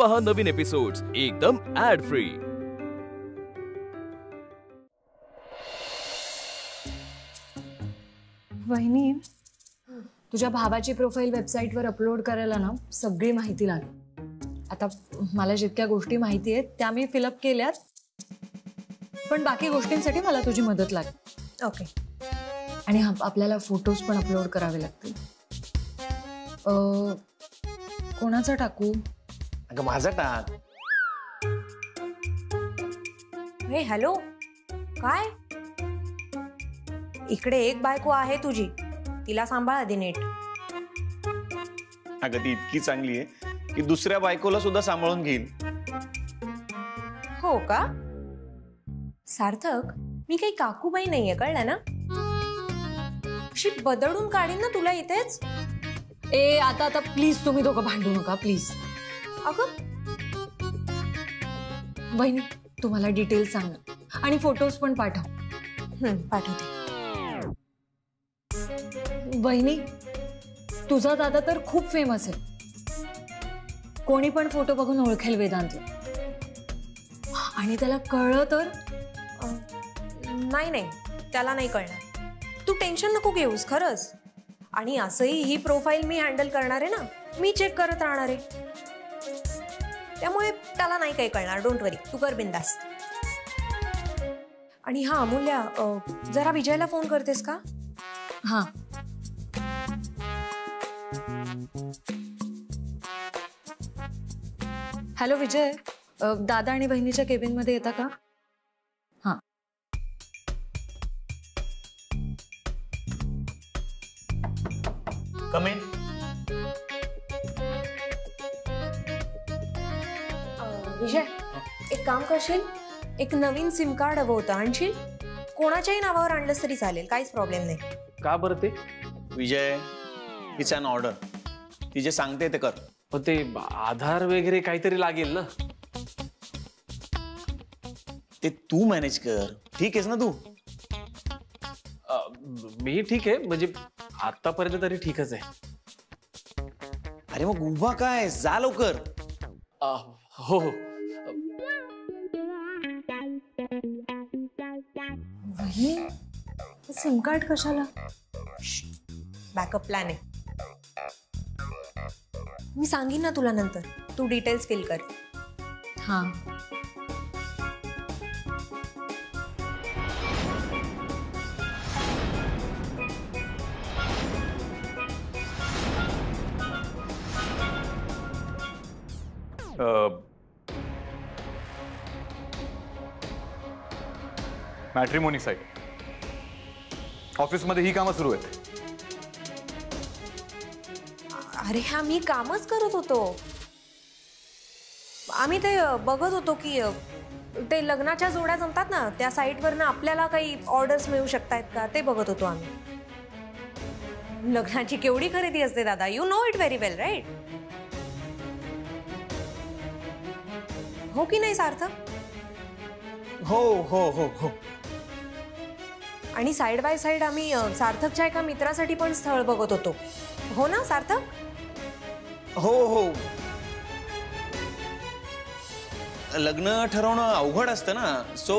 पहा नवीन एपिसोड्स एकदम add free. वहिनी, तुझ्या भावाची प्रोफाईल वेबसाईटवर अपलोड करायला ना सगळी माहिती लागेल। आता मला जितक्या गोष्टी माहिती आहेत त्या मी फिलअप केल्यात, पण बाकी गोष्टींसाठी मला तुझी मदत लागेल। ओके। आणि आपल्याला फोटोज पण अपलोड करावे लागतील। कोणाचा टाकू? अगं माझा टाक। हे हॅलो, काय? इकडे एक बायको आहे तुझी, तिला सांभाळ आधी नीट। अगं ती इतकी चांगली आहे की दुसऱ्या बायकोला सुद्धा सांभाळून घेईल। हो का? सार्थक, मी काही काकूबाई नाहीये, कळलं ना? अशी बदडून काढीन ना तुला इथेच। ए आता आता प्लीज तुम्ही दोघं भांडू नका प्लीज। अगं वहिनी, तुम्हाला डिटेल्स सांग आणि फोटोज पण पाठव। पाठवते। वहिनी, तुझा दादा तर खूप फेमस आहे, कोणी पण फोटो बघून ओळखेल वेदांतला। आणि त्याला कळलं तर? नाही नाही, त्याला नाही कळणार, तू टेन्शन नको घेऊस खरंच। आणि असंही ही प्रोफाईल मी हँडल करणार आहे ना, मी चेक करत राहणार आहे, त्यामुळे त्याला नाही काही कळणार। डोंट वरी, तू कर बिंदास्त। आणि हा अमूल्या, जरा विजयला फोन करतेस का? हां। हॅलो विजय, दादा आणि बहिणीच्या केबिन मध्ये येता का? हां। कम इन। विजय, एक काम करशील, एक नवीन सिम कार्ड हवं होतं, आणशील? कोणाच्याही नावावर आणलंस तरी चालेल, काहीच प्रॉब्लेम नाही। का बरं ते? विजय, इट्स अन ऑर्डर, ती जे सांगते ते कर। पण ते आधार वगैरे काहीतरी लागेल ना? ते तू मॅनेज कर, ठीक आहेस ना तू? मी ठीक आहे, म्हणजे आतापर्यंत तरी ठीकच आहे। अरे मग उभा काय, जा लवकर। हो हो। वहिनी, सिम कार्ड कशाला? बॅकअप प्लॅन आहे, मी सांगीन ना तुला नंतर, तू डिटेल्स फिल कर। हां। मॅट्रिमोनी साईट ऑफिसमध्ये ही कामं सुरू आहेत। अरे हा मी कामच करत होतो, आम्ही ते बघत होतो की ते लग्नाच्या जोड्या जमतात ना, त्या साईटवरनं आपल्याला काही ऑर्डर्स मिळू शकतायत का ते बघत होतो आम्ही। लग्नाची केवढी खरेदी असते दादा, you know it very well right? हो की नाही सार्थक? हो हो हो हो। आणि साइड बाय साइड आम्ही सार्थकच्या एका मित्रासाठी पण स्थळ बघत होतो, हो ना सार्थक? हो हो। लग्न ठरवणं अवघड असतं ना, सो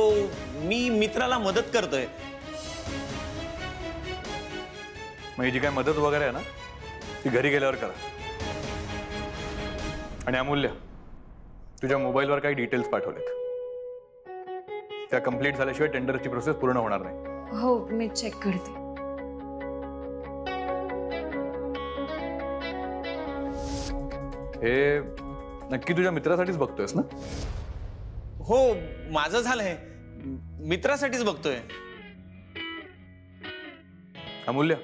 मी मित्राला मदत करतोय। मग ही जी काय मदत वगैरे आहे ना, ती घरी गेल्यावर करा। आणि अमूल्य, तुझ्या मोबाईलवर काही डिटेल्स पाठवलेत, त्या कंप्लीट झाल्याशिवाय टेंडरची प्रोसेस पूर्ण होणार नाही। हो, मी चेक करते। हे नक्की तुझ्या मित्रासाठीच बघतोयस ना? हो, माझं झालंय, मित्रासाठीच बघतोय। अमूल्य,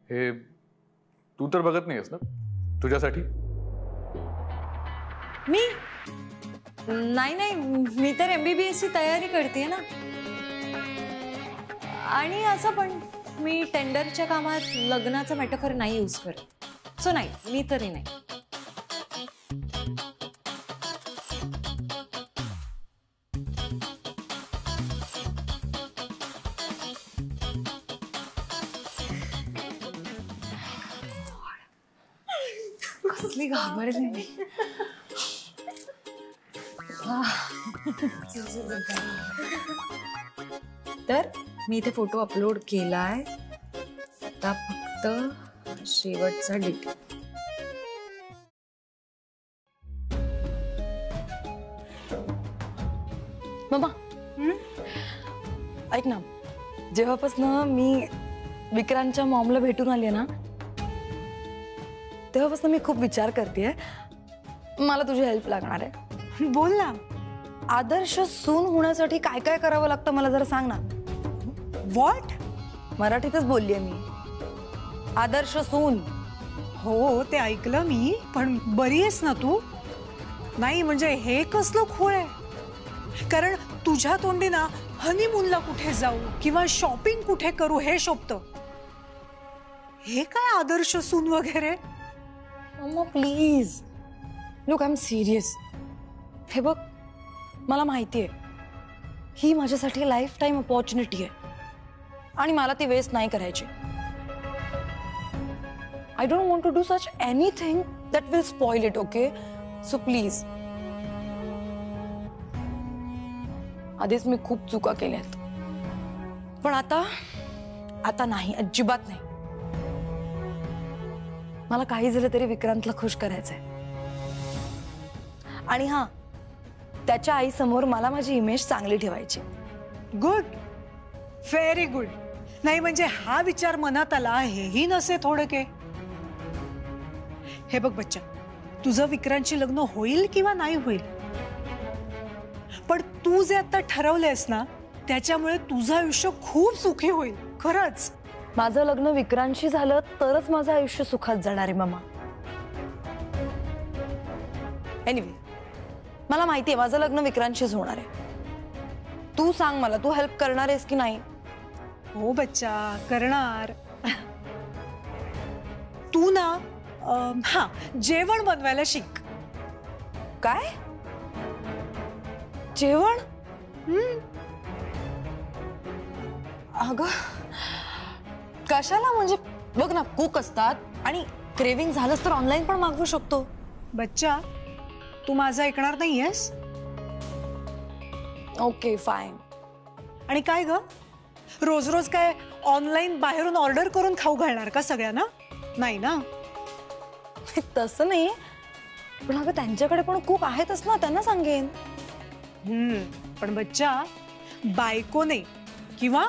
हे तू तर बघत नाहीयेस ना तुझ्यासाठी? मी नाही नाही, मी तर MBBS ची तयारी करते ना। आणि असं पण मी टेंडरच्या कामात लग्नाचा मेटाफर नाही यूज करत, सो नाही, मी तरी नाही। कसली घाबरली मी. तर मी इथे फोटो अपलोड केलाय. आता फक्त शेवटचा डिटेल. मामा ऐक ना, जेव्हापासून मी विक्रांतच्या मॉमला भेटून आले ना तेव्हापासून मी खूप विचार करतेय. मला तुझी हेल्प लागणार आहे. बोल ना. आदर्श सून होण्यासाठी काय काय करावं लागतं मला जरा सांग ना. व्हॉट? मराठीतच बोललीये मी. आदर्श सून. हो ते ऐकलं मी, पण बरी आहेस ना तू? नाही म्हणजे हे कसलं खोळ आहे? कारण तुझ्या तोंडी ना हनीमूनला कुठे जाऊ किंवा शॉपिंग कुठे करू हे शोभतं. हे काय आदर्श सून वगैरे? Mama please look, I am serious. हे बघ, मला माहिती आहे ही माझ्यासाठी लाईफ टाईम अपॉर्च्युनिटी आहे आणि मला ती वेस्ट नाही करायची. I don't want to do such anything that will spoil it. Okay, so please. आधीच मी खूप चुका केल्यात, पण आता नाही, अजिबात नाही. मला काही झालं तरी विक्रांतला खुश करायचंय. आणि हा, त्याच्या आई समोर मला माझी इमेज चांगली ठेवायची. Good, very good. नाही म्हणजे हा विचार मनात आला हेही नसे थोडं के. हे बघ बच्चा, तुझं विक्रांतशी लग्न होईल किंवा नाही होईल, पण तू जे आता ठरवलंयस ना त्याच्यामुळे तुझं आयुष्य खूप सुखी होईल. खरंच. माझं लग्न विक्रांतशी झालं तरच माझं आयुष्य सुखात जाणार आहे मामा. एनिवे, मला माहितीये माझं लग्न विक्रांतशीच होणार आहे. तू सांग मला, तू हेल्प करणार आहेस की नाही? हो बच्चा, करणार. तू ना हा जेवण बनवायला शिक. काय जेवण? अगं कशाला? म्हणजे बघ ना, कुक असतात आणि क्रेविंग झालंच तर ऑनलाईन पण मागवू शकतो. बच्चा, तू माझं ऐकणार नाहीयेस? Okay fine. आणि काय ग, रोज रोज काय ऑनलाईन बाहेरून ऑर्डर करून खाऊ घालणार का सगळ्यांना? नाही ना. तसं नाही, पण अगं त्यांच्याकडे पण कुक आहेतच ना, त्यांना सांगेन. पण बच्चा, बायकोने किंवा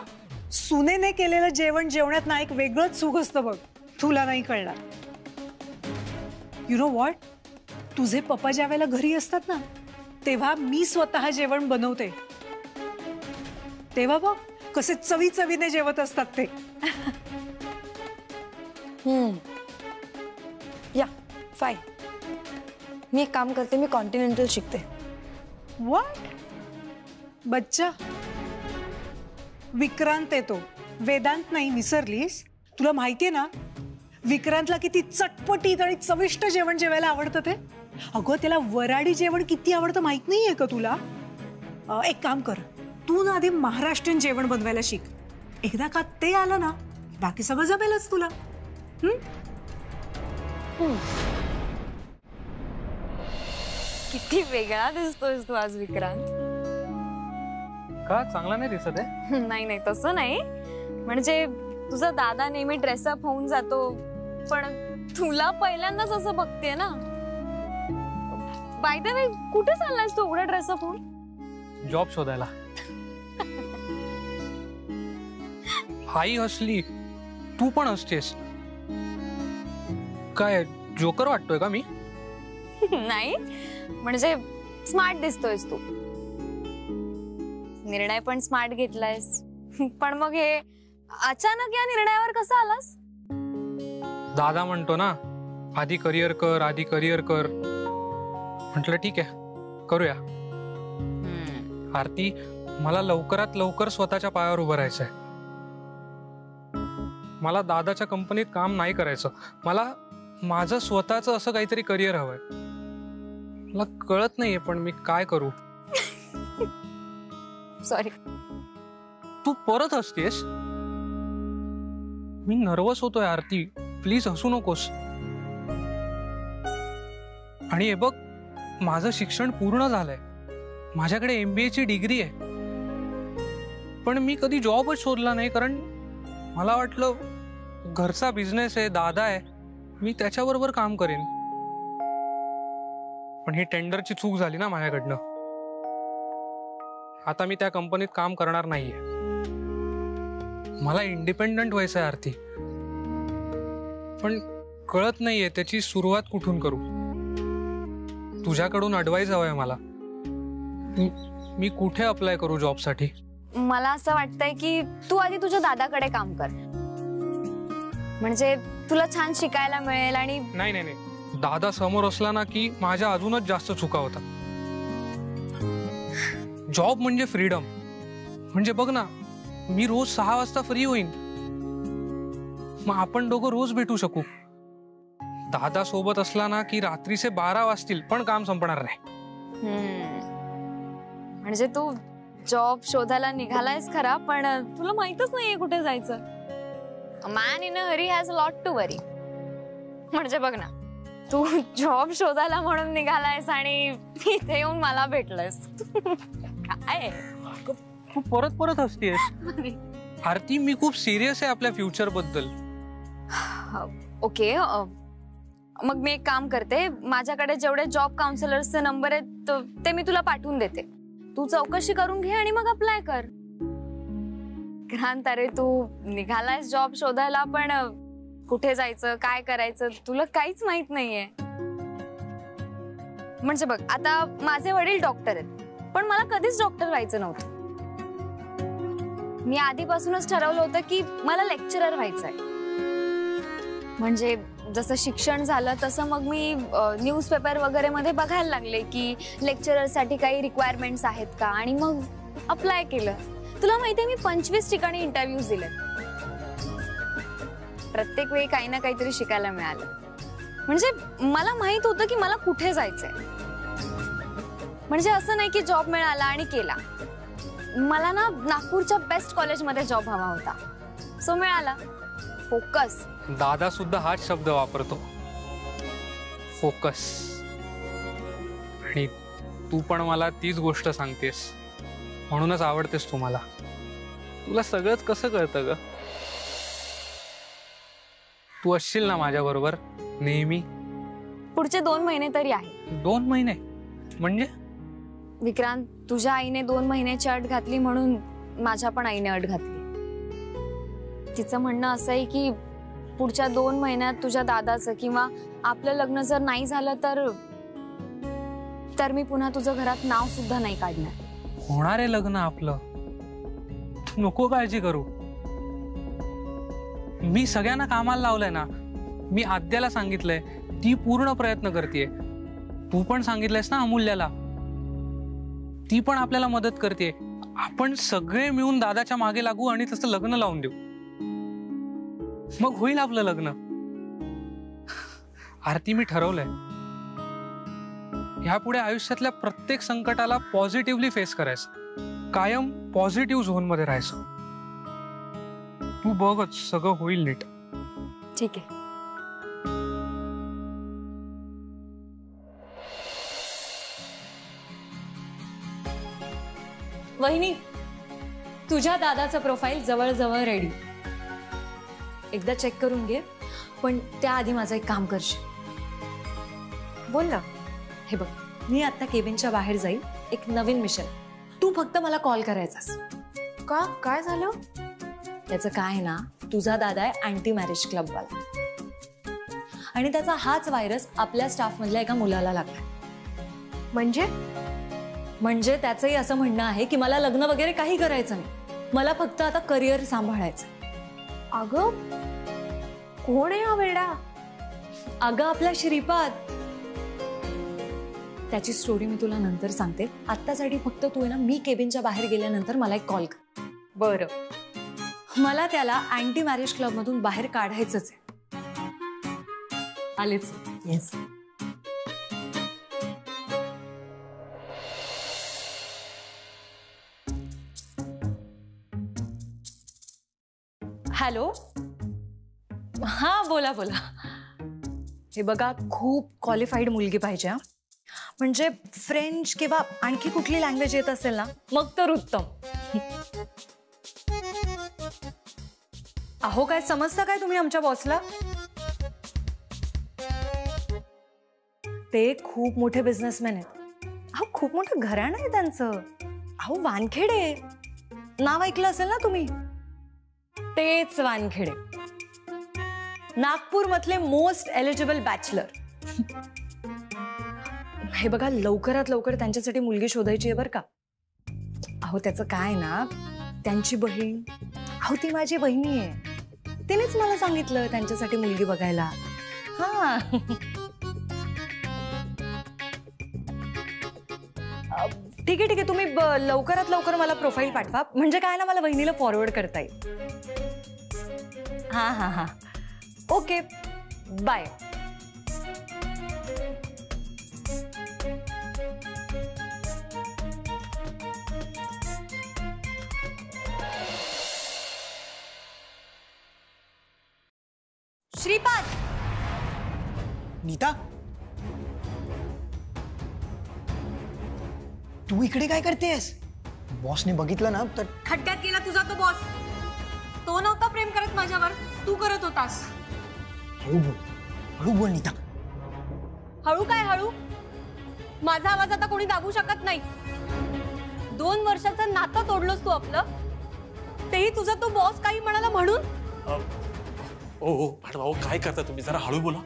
सुनेने केलेलं जेवण जेवण्यात ना एक वेगळंच सुख असतं बघ. तुला नाही कळणार. यु नो व्हॉट, तुझे पप्पा ज्या वेळेला घरी असतात ना तेव्हा मी स्वतः जेवण बनवते. तेव्हा बघ कसे चवी चवीने जेवत असतात ते. या फाईन. मी एक काम करते, मी कॉन्टिनेंटल शिकते. व्हॉट? बच्चा, विक्रांत येतो, वेदांत नाही, विसरलीस? तुला माहितीये ना विक्रांतला किती चटपटीत आणि चविष्ट जेवण जेवायला आवडतं ते. अगं त्याला वराडी जेवण किती आवडतं माहित नाहीये का तुला? एक काम कर, तू ना आधी महाराष्ट्रीयन जेवण बनवायला शिक. एकदा का ते आलं ना बाकी सगळं जमेलच तुला. किती वेगळा दिसतोयस तू आज विक्रांत. का चांगला नाही दिसत आहे? नाही नाही तसं नाही, म्हणजे तुझा दादा नेहमी ड्रेसअप होऊन जातो, पण तुला पहिल्यांदाच असं बघतेय ना. बाय द वे, कुठे चाललायस तू एवढा ड्रेसअप होऊन? जॉब शोधायला. आई हसली, तू पण हसतेस. काय जोकर वाटतोय का मी? नाही, म्हणजे स्मार्ट दिसतोयस तू. निर्णय पण स्मार्ट घेतलायस, पण मग हे अचानक या निर्णयावर कसं आलास? दादा म्हणतो ना, आधी करिअर कर, आधी करिअर कर. म्हटलं ठीक आहे, करूया. आरती, मला लवकरात लवकर स्वतःच्या पायावर उभं राहायचंय. मला दादाच्या कंपनीत काम नाही करायचं. मला माझं स्वतःचं असं काहीतरी करिअर हवंय. मला कळत नाहीये पण मी काय करू. सॉरी. तू परत हसतेस? मी नर्वस होतोय आरती, प्लीज हसू नकोस. आणि हे बघ, माझं शिक्षण पूर्ण झालंय, माझ्याकडे MBA ची डिग्री आहे, पण मी कधी जॉबच शोधला नाही, कारण मला वाटलं घरचा बिझनेस आहे, दादा आहे, मी त्याच्याबरोबर काम करेन. पण ही टेंडरची चूक झाली ना माझ्याकडनं. आता मी त्या कंपनीत काम करणार नाहीये. मला इंडिपेंडंट व्हायचं आहे आरती, पण कळत नाहीये त्याची सुरुवात कुठून करू. तुझ्याकडून ॲडवाइस हवंय मला. मी कुठे अप्लाय करू जॉबसाठी? मला असं वाटतंय की तू आधी तुझ्या दादाकडे काम कर, म्हणजे तुला छान शिकायला मिळेल. आणि नाही नाही नाही, दादा समोर असला ना की माझ्या अजूनच जास्त चुका होतात. जॉब म्हणजे फ्रीडम. म्हणजे बघ ना, मी रोज 6 वाजता फ्री होईन, मग आपण दोघं रोज भेटू शकू. दादा सोबत असला ना की रात्रीचे 12 वाजतील पण काम संपणार नाही. म्हणजे तू जॉब शोधायला निघालायस खरा, पण तुला माहितच नाहीये कुठे जायचं. Man in a hurry has lot to worry. म्हणजे बघ ना, तू जॉब शोधायला म्हणून निघालायस आणि इथे येऊन मला भेटलंस. काय तू परत परत हसतेस आरती. मी खूप सिरियस आहे आपल्या फ्युचर बद्दल. ओके, मग मी एक काम करते, माझ्याकडे जेवढे जॉब काउन्सिलर्सचे नंबर आहेत ते मी तुला पाठवून देते. तू चौकशी करून घे आणि मग अप्लाय कर. क्रांत, अरे तू निघालायस जॉब शोधायला, पण कुठे जायचं, काय करायचं तुला काहीच माहित नाहीये. म्हणजे बघ, आता माझे वडील डॉक्टर आहेत, पण मला कधीच डॉक्टर व्हायचं नव्हतं. मी आधीपासूनच ठरवलं होतं की मला लेक्चरर व्हायचंय. म्हणजे जसं शिक्षण झालं तसं मग मी न्यूजपेपर वगैरे मध्ये बघायला लागले की लेक्चररसाठी काही रिक्वायरमेंट्स आहेत का, आणि मग अप्लाय केलं. तुला माहितीये, मी 25 ठिकाणी इंटरव्ह्यूज दिले. प्रत्येक वेळी काही ना काहीतरी शिकायला मिळालं. म्हणजे मला माहित होतं की मला कुठे जायचंय. म्हणजे असं नाही की जॉब मिळाला आणि केला. मला ना नागपूरच्या बेस्ट कॉलेजमध्ये जॉब हवा होता, सो मिळाला. फोकस. दादा सुद्धा हाच शब्द वापरतो, फोकस. आणि तू पण मला तीच गोष्ट सांगतेस, म्हणूनच आवडतेस तू मला. तुला सगळंच कसं कळतं ग? तू असशील ना माझ्या बरोबर नेहमी? पुढचे 2 महिने तरी आहे. 2 महिने म्हणजे? विक्रांत, तुझ्या आईने 2 महिन्याची अट घातली म्हणून माझ्या पण आईने अट घातली. तिचं म्हणणं असं आहे की पुढच्या 2 महिन्यात तुझ्या दादाचं किंवा आपलं लग्न जर नाही झालं तर मी पुन्हा तुझं घरात नाव सुद्धा नाही काढणार. होणार आहे लग्न आपलं, नको काळजी करू. मी सगळ्यांना कामाला लावलंय ना. मी आद्याला सांगितलंय, ती पूर्ण प्रयत्न करतेय. तू पण सांगितलंयस ना अमूल्याला, ती पण आपल्याला मदत करते. आपण सगळे मिळून दादाच्या मागे लागू आणि तसं लग्न लावून देऊ, मग होईल आपलं लग्न. आरती, मी ठरवलंय, ह्यापुढे आयुष्यातल्या प्रत्येक संकटाला पॉझिटिव्हली फेस करायचं, कायम पॉझिटिव्ह झोन मध्ये राहायचं. तू बघच, सगळं होईल नीट. ठीक आहे. वहिनी, तुझ्या दादाचं प्रोफाईल जवळजवळ रेडी. एकदा चेक करून घे, पण त्याआधी माझं एक काम करशील? बोल ना. हे बघ, मी आता केबिनच्या बाहेर जाईल, एक नवीन मिशन. तू फक्त मला कॉल करायचास. का? काय झालं? त्याचं काय आहे ना, तुझा दादा आहे अँटी मॅरेज क्लबवाला, आणि त्याचा हाच व्हायरस आपल्या स्टाफ मधल्या एका मुलाला लागला. म्हणजे त्याचंही असं म्हणणं आहे की मला लग्न वगैरे काही करायचं नाही, मला फक्त आता करिअर सांभाळायचं. अगं, कोण आहे हा वेडा? अगं, आपला श्रीपाद. त्याची स्टोरी मी तुला नंतर सांगते. आत्तासाठी फक्त तू आहे ना, मी केबिनच्या बाहेर गेल्यानंतर मला एक कॉल कर. बरं. मला त्याला अँटी मॅरेज क्लब मधून बाहेर काढायचंच आहे. आलेच. येस. हॅलो. हा, बोला बोला. हे बघा, खूप क्वालिफाईड मुलगी पाहिजे हा. म्हणजे फ्रेंच किंवा आणखी कुठली लँग्वेज येत असेल ना, मग तर उत्तम. अहो, काय समजता काय तुम्ही आमच्या बॉसला? ते खूप मोठे बिझनेसमॅन आहेत. अहो, खूप मोठं घराणं आहे त्यांचं. अहो, वानखेडे नाव ऐकलं असेल ना तुम्ही? तेच वानखेडे, नागपूर मधले मोस्ट एलिजिबल बॅचलर. हे बघा, लवकरात लवकर त्यांच्यासाठी मुलगी शोधायची आहे बरं का. अहो, त्याचं काय ना, त्यांची बहीण, अहो ती माझी बहिणी आहे, तिनेच मला सांगितलं त्यांच्यासाठी मुलगी बघायला. हा, ठीक आहे, तुम्ही लवकरात लवकर मला प्रोफाईल पाठवा, म्हणजे काय ना, मला बहिणीला फॉरवर्ड करता येईल. हा, ओके, बाय. श्रीपाद, नीता, तू इकडे काय करतेस? बॉसने बघितलं ना तर खड्ड्यात गेला तुझा तो बॉस. तो नव्हता प्रेम करत माझ्यावर, तू करत होतास. हळू बोल नीता. हळू काय हळू? माझा आवाज आता कोणी दाबू शकत नाही. 2 वर्षाचं नातं तोडलंस तू आपलं, तेही तुझा तो बॉस काही म्हणाला म्हणून. हो मॅडम, अहो काय करता तुम्ही, जरा हळू बोला.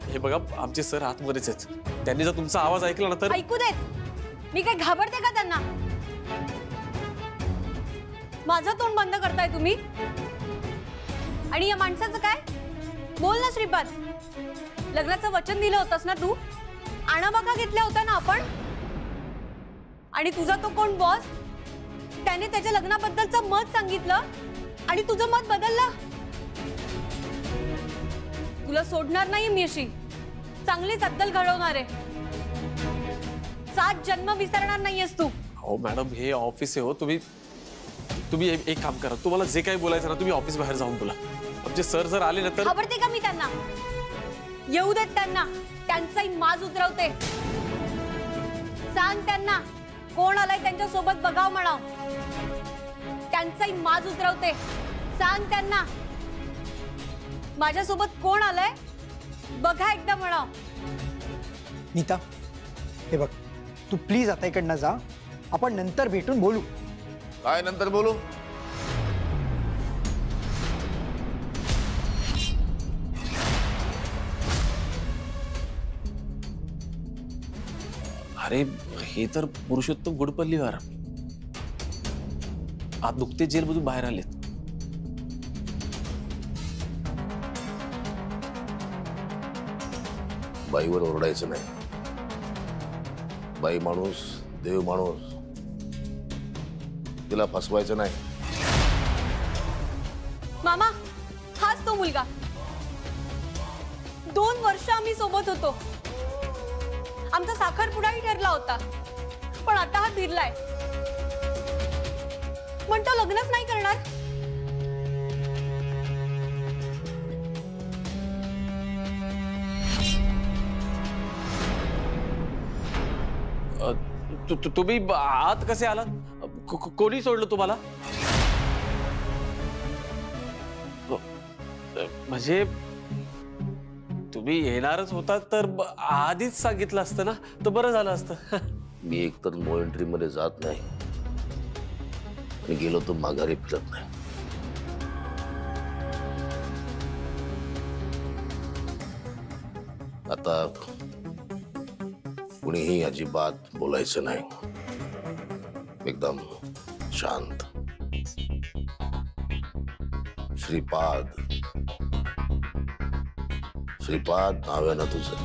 हे बघा, आमचे सर आतमध्येच आहेत, त्यांनी जर तुमचा आवाज ऐकला ना तर. ऐकू देत, मी काय घाबरते का त्यांना? माझं तोंड बंद करताय तुम्ही. आणि या माणसाचं काय? बोल ना श्रीपाद, लग्नाचं वचन दिलं होतंस ना तू, आणाबाका घेतल्या होत्या ना आपण. आणि तुझा तो कोण बॉस, त्याने त्याच्या लग्नाबद्दलचं मत सांगितलं आणि तुझं मत बदललं. तुला सोडणार नाही मी अशी, चांगलीच अद्दल घडवणार आहे. 7 जन्म विसरणार नाहीयेस तू. हो मॅडम, हे ऑफिस आहे. हो, तुम्ही एक काम करा, तुम्हाला जे काही बोलायचं ना तुम्ही ऑफिस बाहेर जाऊन बोला. आमचे सर जर आले ना तर. घाबरते का मी त्यांना? येऊ देत त्यांना, त्यांचाही माज उतरवते. सांग त्यांना कोण आलाय त्यांच्या सोबत बघाव म्हणाव. त्यांचाही माज उतरवते. सांग त्यांना माझ्यासोबत कोण आलाय बघा एकदा म्हणाव. नीता, हे बघ, तू प्लीज आता इकडनं जा, आपण नंतर भेटून बोलू. काय नंतर बोलू? अरे, हे तर पुरुषोत्तम गुडपल्लीवार आज नुकते जेलमधून बाहेर आलेत. बाईवर ओरडायचं नाही. बाई माणूस, देव माणूस, तिला फसवायचं नाही. मामा, हाच तो मुलगा. 2 वर्ष आम्ही सोबत होतो. आमचा साखरपुडाही ठरला होता, पण आता हा फिरलाय. म्हणतो लग्नच नाही करणार. तुम्ही आत कसे आलात? कोणी सोडलं तुम्हाला? म्हणजे तुम्ही येणारच होता तर आधीच सांगितलं असतं ना, तर बरं झालं असतं. मी एकतर नो एंट्री मध्ये जात नाही, मी गेलो तर माघारी फिरत नाही. आता कुणीही अजिबात बोलायचं नाही. एकदम शांत. श्रीपाद, श्रीपाद नाव आहे ना तुझं?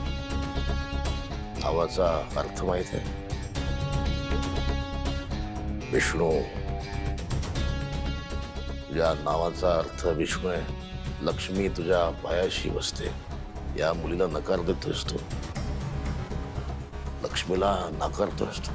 नावाचा अर्थ माहित आहे? विष्णू. तुझ्या नावाचा अर्थ विष्णू आहे. लक्ष्मी तुझ्या पायाशी बसते. या मुलीला नकार देतोस तू, लक्ष्मीला नाकारतोस तू.